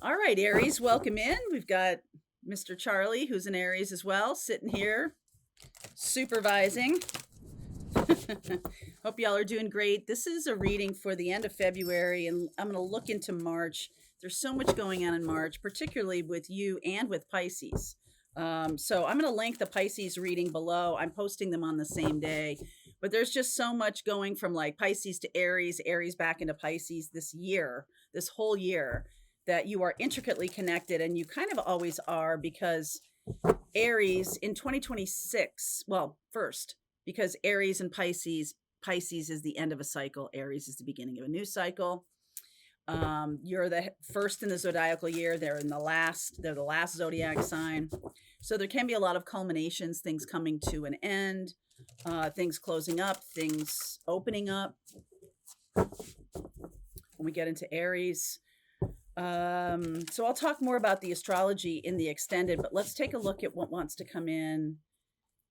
All right, Aries, welcome in. We've got Mr. Charlie, who's an Aries as well, sitting here supervising. Hope y'all are doing great. This is a reading for the end of February, and I'm going to look into March. There's so much going on in March, particularly with you and with Pisces. So I'm going to link the Pisces reading below. I'm posting them on the same day, but there's just so much going from like Pisces to Aries, Aries back into Pisces this year, this whole year, that you are intricately connected, and you kind of always are, because Aries in 2026, well, first, because Aries and Pisces is the end of a cycle, Aries is the beginning of a new cycle. You're the first in the zodiacal year. They're the last zodiac sign. So there can be a lot of culminations, things coming to an end, things closing up, things opening up. When we get into Aries, so I'll talk more about the astrology in the extended, but let's take a look at what wants to come in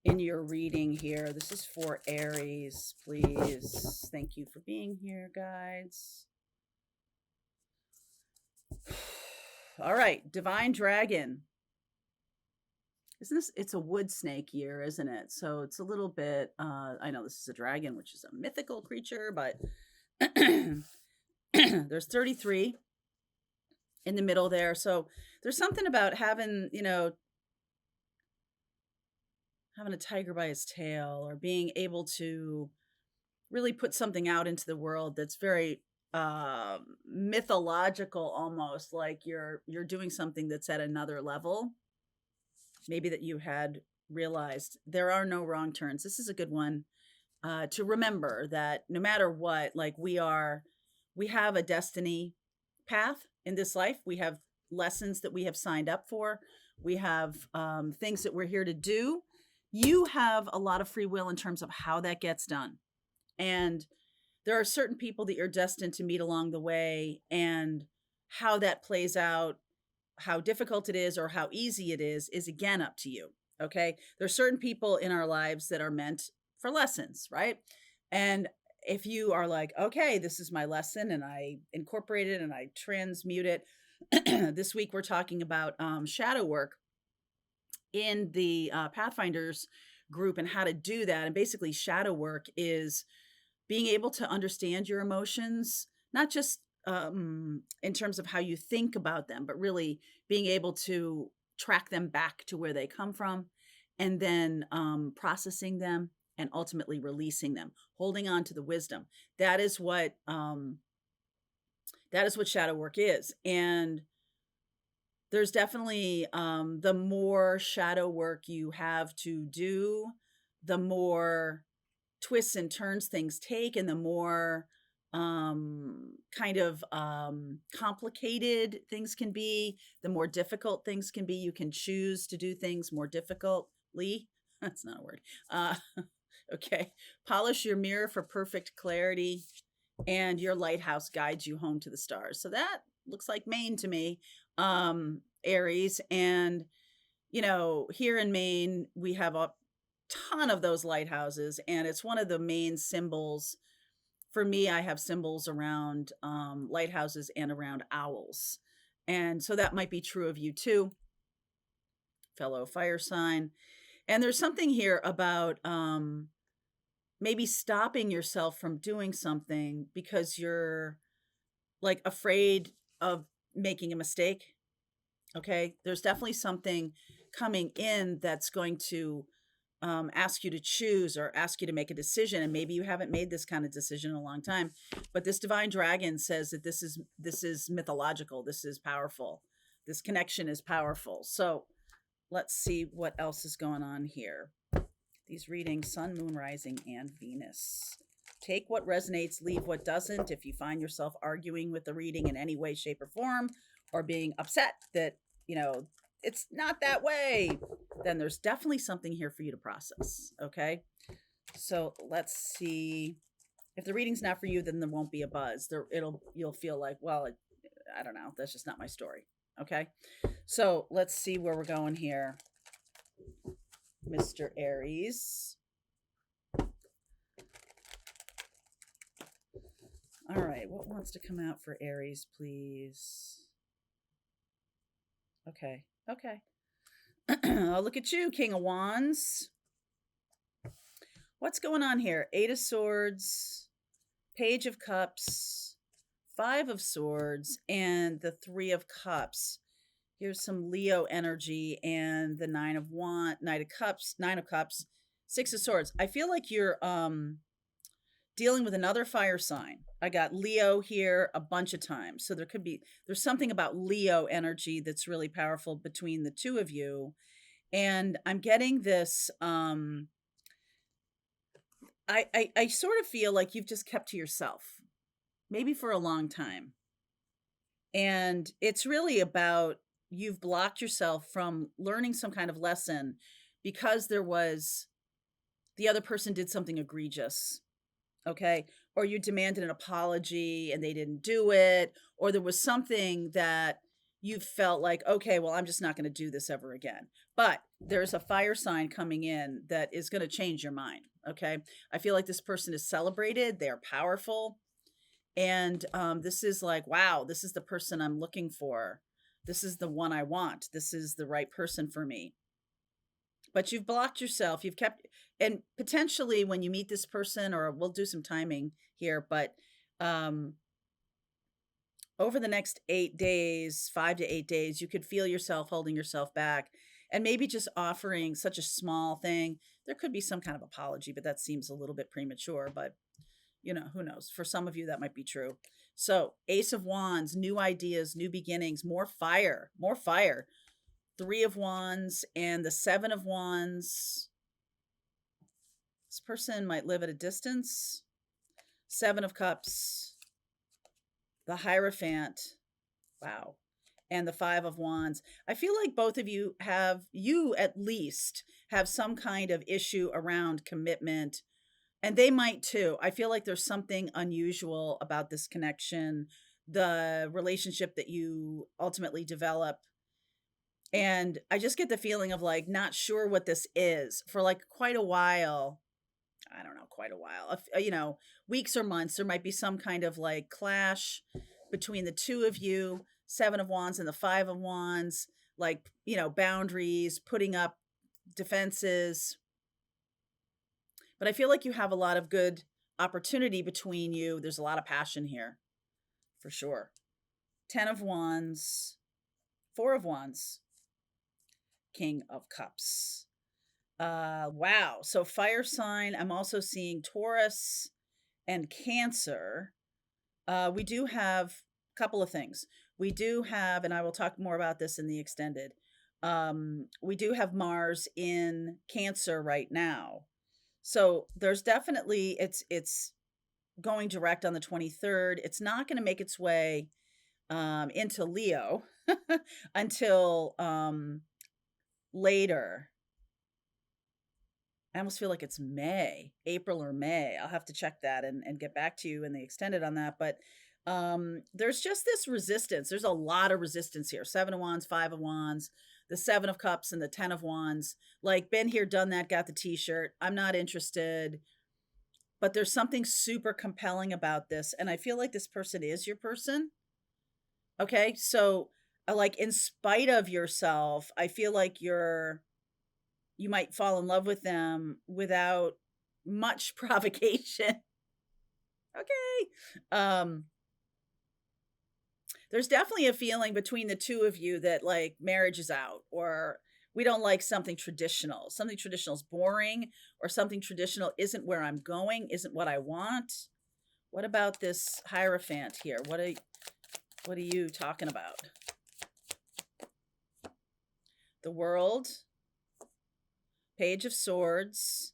your reading here. This is for Aries, please. Thank you for being here, guides. All right, Divine Dragon. It's a wood snake year, isn't it? So it's a little bit, I know this is a dragon, which is a mythical creature, but there's 33 in the middle there. So there's something about having a tiger by his tail, or being able to really put something out into the world that's very mythological, almost like you're doing something that's at another level, maybe that you had realized. There are no wrong turns. This is a good one to remember, that no matter what, like we have a destiny path in this life. We have lessons that we have signed up for. We have things that we're here to do. You have a lot of free will in terms of how that gets done. And there are certain people that you're destined to meet along the way, and how that plays out, how difficult it is or how easy it is again up to you. Okay. There's certain people in our lives that are meant for lessons, right? And if you are like, okay, this is my lesson, and I incorporate it and I transmute it. This week we're talking about shadow work in the Pathfinders group, and how to do that. And basically shadow work is being able to understand your emotions, not just in terms of how you think about them, but really being able to track them back to where they come from, and then processing them, and ultimately releasing them, holding on to the wisdom. That is what shadow work is. And there's definitely the more shadow work you have to do, the more twists and turns things take, and the more complicated things can be, the more difficult things can be. You can choose to do things more difficultly. That's not a word. Okay. Polish your mirror for perfect clarity, and your lighthouse guides you home to the stars. So that looks like Maine to me, Aries. And, here in Maine, we have a ton of those lighthouses, and it's one of the main symbols. For me, I have symbols around lighthouses and around owls. And so that might be true of you too, fellow fire sign. And there's something here about maybe stopping yourself from doing something because you're like afraid of making a mistake. Okay. There's definitely something coming in that's going to ask you to choose, or ask you to make a decision. And maybe you haven't made this kind of decision in a long time, but this divine dragon says that this is mythological. This is powerful. This connection is powerful. So let's see what else is going on here. These readings, Sun, Moon, Rising, and Venus. Take what resonates, leave what doesn't. If you find yourself arguing with the reading in any way, shape, or form, or being upset that, it's not that way, then there's definitely something here for you to process. Okay. So let's see. If the reading's not for you, then there won't be a buzz. You'll feel like, well, I don't know. That's just not my story. Okay. So let's see where we're going here, Mr. Aries. All right, what wants to come out for Aries, please? Okay. Okay. Oh, look at you, King of Wands. What's going on here? Eight of Swords, Page of Cups, Five of Swords, and the Three of Cups. Here's some Leo energy and the Nine of Cups, Six of Swords. I feel like you're dealing with another fire sign. I got Leo here a bunch of times. So there's something about Leo energy that's really powerful between the two of you. And I'm getting this I sort of feel like you've just kept to yourself, maybe for a long time. And it's really about you've blocked yourself from learning some kind of lesson because the other person did something egregious. Okay. Or you demanded an apology and they didn't do it. Or there was something that you felt like, okay, well, I'm just not going to do this ever again. But there's a fire sign coming in that is going to change your mind. Okay. I feel like this person is celebrated. They're powerful. And this is like, wow, this is the person I'm looking for. This is the one I want. This is the right person for me. But you've blocked yourself. You've kept, and potentially when you meet this person, or we'll do some timing here, but over the next 8 days, 5 to 8 days, you could feel yourself holding yourself back and maybe just offering such a small thing. There could be some kind of apology, but that seems a little bit premature, but who knows? For some of you, that might be true. So Ace of Wands, new ideas, new beginnings, more fire, more fire. Three of Wands and the Seven of Wands. This person might live at a distance. Seven of Cups. The Hierophant. Wow. And the Five of Wands. I feel like both of you at least have some kind of issue around commitment. And they might too. I feel like there's something unusual about this connection, the relationship that you ultimately develop. And I just get the feeling of like not sure what this is for like quite a while. I don't know, quite a while. Weeks or months, there might be some kind of like clash between the two of you, Seven of Wands and the Five of Wands, like, boundaries, putting up defenses. But I feel like you have a lot of good opportunity between you. There's a lot of passion here, for sure. 10 of Wands, 4 of Wands, King of Cups. Wow. So fire sign. I'm also seeing Taurus and Cancer. We do have a couple of things. We do have, and I will talk more about this in the extended. We do have Mars in Cancer right now. So there's definitely, it's going direct on the 23rd. It's not going to make its way into Leo until later. I almost feel like it's April or May. I'll have to check that and get back to you in the extended on that. But there's just this resistance. There's a lot of resistance here. 7 of Wands, 5 of Wands, the 7 of Cups and the 10 of Wands. Like, been here, done that, got the t-shirt. I'm not interested. But there's something super compelling about this. And I feel like this person is your person. Okay. So like in spite of yourself, I feel like you might fall in love with them without much provocation. Okay. There's definitely a feeling between the two of you that like marriage is out, or we don't like something traditional. Something traditional is boring, or something traditional isn't where I'm going, isn't what I want. What about this Hierophant here? What are you talking about? The World, Page of Swords,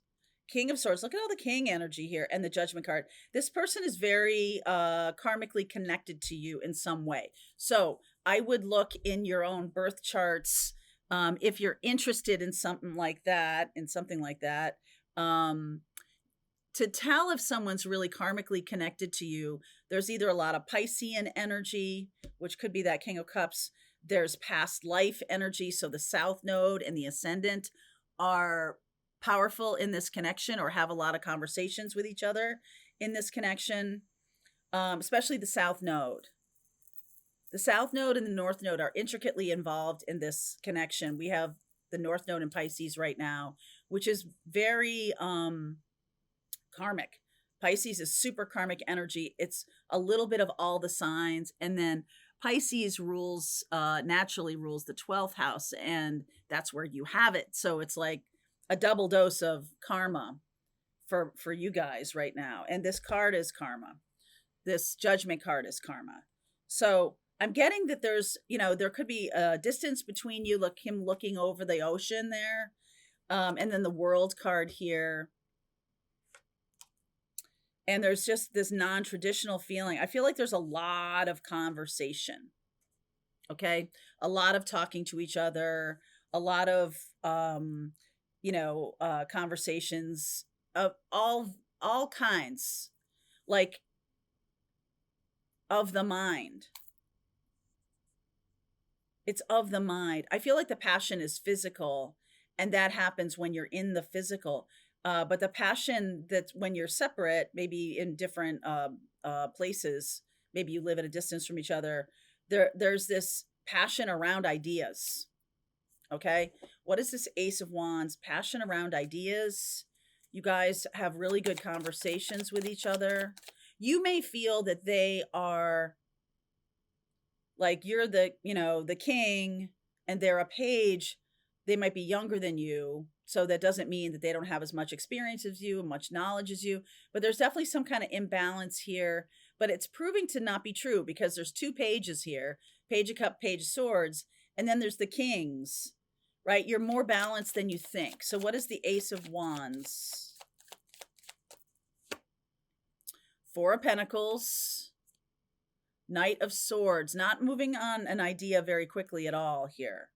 King of Swords. Look at all the King energy here, and the Judgment card. This person is very karmically connected to you in some way. So I would look in your own birth charts if you're interested in something like that, to tell if someone's really karmically connected to you. There's either a lot of Piscean energy, which could be that King of Cups. There's past life energy. So the South Node and the Ascendant are powerful in this connection, or have a lot of conversations with each other in this connection, especially the South Node. The South Node and the North Node are intricately involved in this connection. We have the North Node in Pisces right now, which is very karmic. Pisces is super karmic energy. It's a little bit of all the signs. And then Pisces rules, naturally rules the 12th house, and that's where you have it. So it's like a double dose of karma for you guys right now. And this card is karma. This judgment card is karma. So I'm getting that there's, there could be a distance between you, look, him looking over the ocean there. And then the world card here. And there's just this non-traditional feeling. I feel like there's a lot of conversation. Okay. A lot of talking to each other, a lot of, conversations of all kinds, like of the mind. It's of the mind. I feel like the passion is physical, and that happens when you're in the physical. But the passion that's when you're separate, maybe in different places, maybe you live at a distance from each other, there's this passion around ideas. Okay. What is this Ace of Wands? Passion around ideas. You guys have really good conversations with each other. You may feel that they are like you're the king and they're a page. They might be younger than you. So that doesn't mean that they don't have as much experience as you and much knowledge as you, but there's definitely some kind of imbalance here, but it's proving to not be true because there's two pages here, Page of Cups, Page of Swords, and then there's the Kings, right? You're more balanced than you think. So what is the Ace of Wands? Four of Pentacles, Knight of Swords, not moving on an idea very quickly at all here.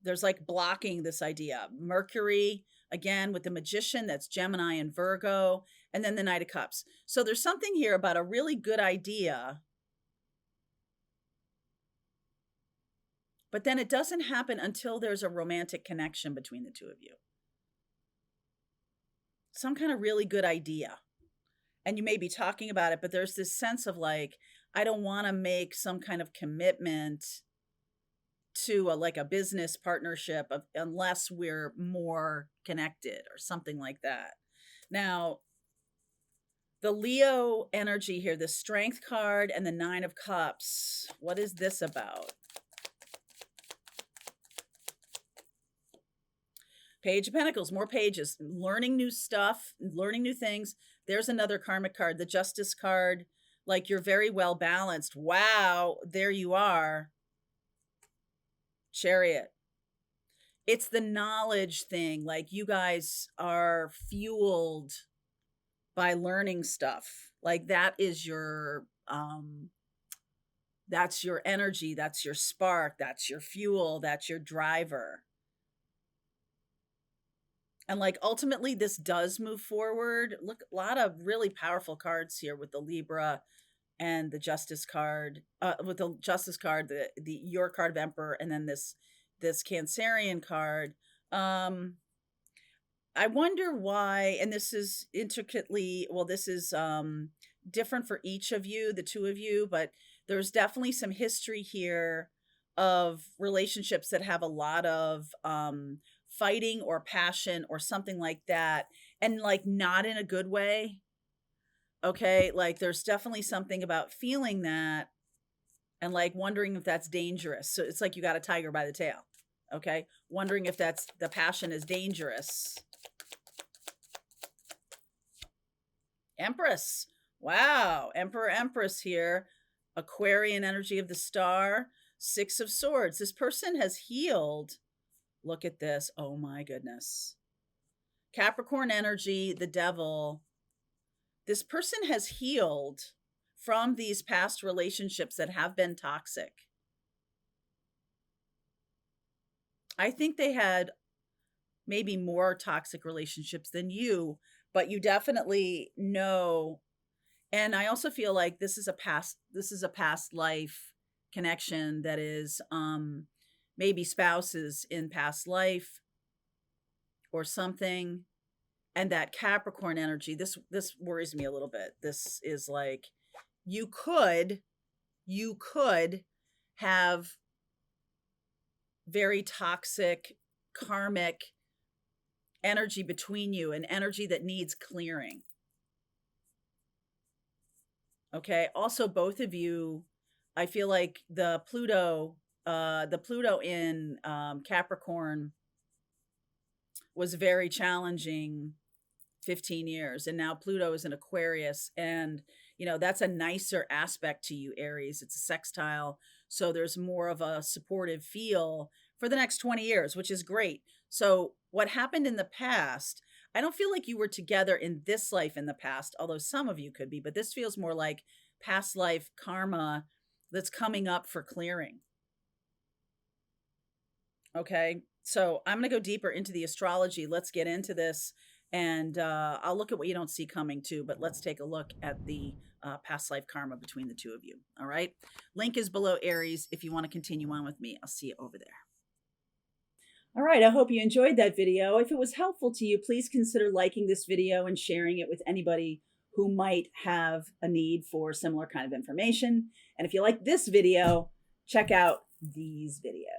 There's like blocking this idea. Mercury, again, with the Magician, that's Gemini and Virgo, and then the Knight of Cups. So there's something here about a really good idea, but then it doesn't happen until there's a romantic connection between the two of you. Some kind of really good idea. And you may be talking about it, but there's this sense of like, I don't want to make some kind of commitment to a business partnership unless we're more connected or something like that. Now, the Leo energy here, the Strength card and the Nine of Cups. What is this about? Page of Pentacles, more pages, learning new stuff, learning new things. There's another karmic card, the Justice card. Like you're very well balanced. Wow, there you are. Chariot. It's the knowledge thing. Like you guys are fueled by learning stuff. Like that is your that's your energy, that's your spark, that's your fuel, that's your driver. And like ultimately this does move forward. Look, a lot of really powerful cards here with the Libra and the Justice card, with the Justice card, the your card of Emperor, and then this Cancerian card. I wonder why, and this is intricately, well, this is different for each of you, the two of you, but there's definitely some history here of relationships that have a lot of fighting or passion or something like that, and like not in a good way. Okay, like there's definitely something about feeling that and like wondering if that's dangerous. So it's like you got a tiger by the tail. Okay, wondering if that's the passion is dangerous. Empress. Wow, Emperor, Empress here. Aquarian energy of the star. Six of Swords. This person has healed. Look at this. Oh my goodness. Capricorn energy, the Devil. This person has healed from these past relationships that have been toxic. I think they had maybe more toxic relationships than you, but you definitely know. And I also feel like this is a past life connection that is maybe spouses in past life or something. And that Capricorn energy, this worries me a little bit. This is like, you could you could have very toxic karmic energy between you, an energy that needs clearing. Okay. Also, both of you, I feel like the Pluto in Capricorn was very challenging 15 years, and now Pluto is in Aquarius, and that's a nicer aspect to you, Aries. It's a sextile, so there's more of a supportive feel for the next 20 years, which is great. So what happened in the past, I don't feel like you were together in this life in the past, although some of you could be, but this feels more like past life karma that's coming up for clearing. Okay, so I'm going to go deeper into the astrology. Let's get into this, and I'll look at what you don't see coming too, but let's take a look at the past life karma between the two of you. All right, link is below, Aries, if you want to continue on with me. I'll see you over there. All right, I hope you enjoyed that video. If it was helpful to you, please consider liking this video and sharing it with anybody who might have a need for similar kind of information. And if you like this video, check out these videos.